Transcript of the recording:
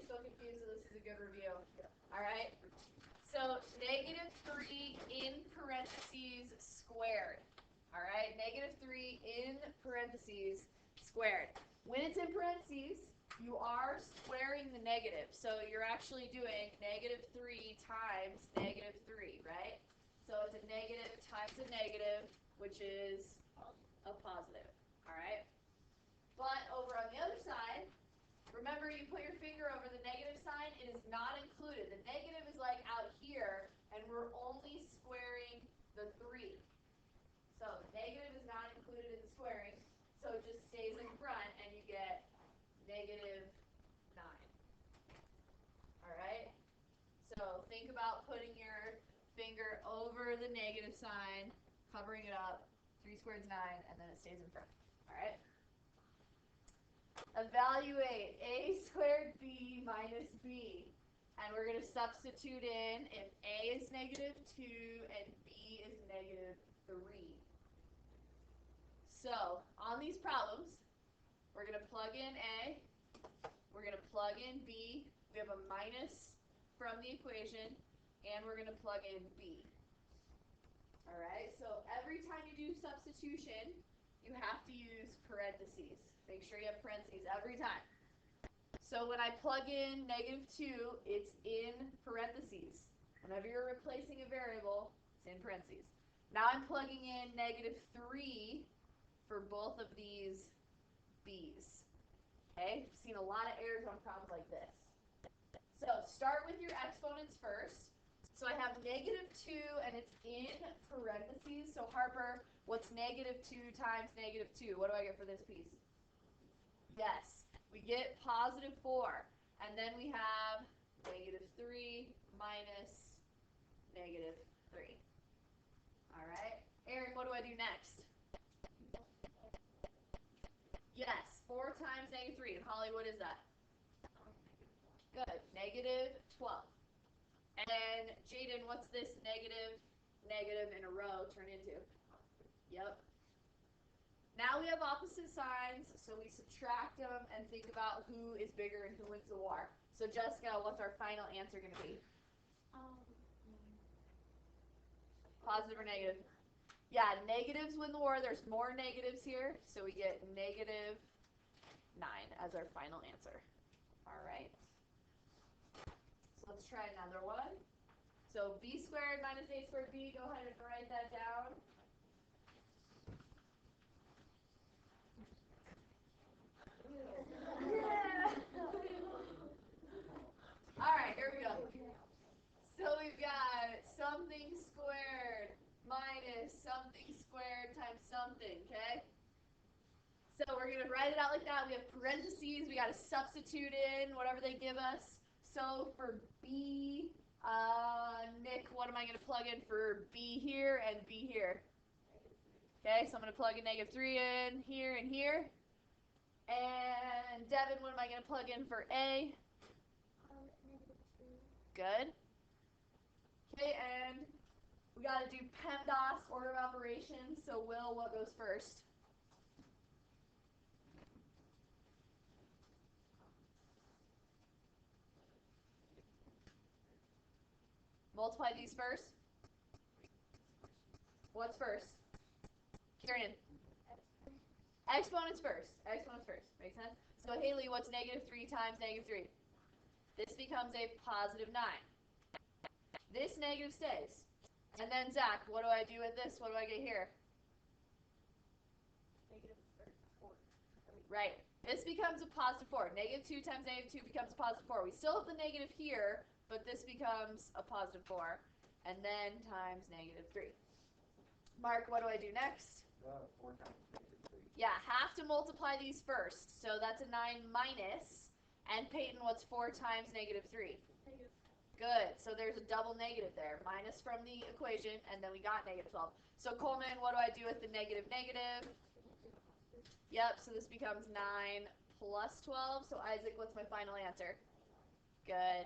you're still confused, so this is a good review. All right? So negative 3 in parentheses squared. All right? Negative 3 in parentheses squared. When it's in parentheses, you are squaring the negative. So you're actually doing negative 3 times negative 3, right? So it's a negative times a negative, which is a positive. All right? But over on the other side, remember you put your finger over the negative sign, it is not included. The negative is like out here, and we're only squaring the 3. So negative is not included in the squaring, so it just stays in front, and you get negative 9. All right? So think about putting your finger over the negative sign, covering it up. 3 squared is 9, and then it stays in front. All right? Evaluate a squared b minus b. And we're going to substitute in if a is negative 2 and b is negative 3. So on these problems, we're going to plug in a, we're going to plug in b, we have a minus from the equation, and we're going to plug in b. All right, so every time you do substitution, you have to use parentheses. Make sure you have parentheses every time. So when I plug in negative 2, it's in parentheses. Whenever you're replacing a variable, it's in parentheses. Now I'm plugging in negative 3 for both of these b's. Okay, I've seen a lot of errors on problems like this. So start with your exponents first. So I have negative 2 and it's in parentheses. So Harper, what's negative 2 times negative 2? What do I get for this piece? Yes, we get positive 4. And then we have negative 3 minus negative 3. All right. Aaron, what do I do next? Yes, 4 times negative 3. And Holly, what is that? Good. Negative 12. And Jaden, what's this negative in a row turn into? Yep. Now we have opposite signs, so we subtract them and think about who is bigger and who wins the war. So Jessica, what's our final answer going to be? Positive or negative? Yeah, negatives win the war. There's more negatives here, so we get negative 9 as our final answer. All right. So let's try another one. So b squared minus a squared b, go ahead and write that down. All right, here we go. So we've got something squared minus something squared times something, okay? So we're going to write it out like that. We have parentheses. We got to substitute in whatever they give us. So for b, Nick, what am I going to plug in for b here and b here? Okay, so I'm going to plug in negative 3 in here and here. And Devin, what am I going to plug in for a? Good. Okay, and we got to do PEMDAS, order of operations. So Will, what goes first? Multiply these first. What's first? Kieran. Exponents first. Exponents first. Make sense? So Haley, what's negative 3 times negative 3? This becomes a positive 9. This negative stays. And then Zach, what do I do with this? What do I get here? Negative 4. Right. This becomes a positive 4. Negative 2 times negative 2 becomes a positive 4. We still have the negative here, but this becomes a positive 4. And then times negative 3. Mark, what do I do next? 4 times negative 3. Yeah, have to multiply these first. So that's a 9 minus. And Peyton, what's 4 times negative 3? Negative. Good. So there's a double negative there. Minus from the equation, and then we got negative 12. So Coleman, what do I do with the negative negative? Yep, so this becomes 9 plus 12. So Isaac, what's my final answer? Good.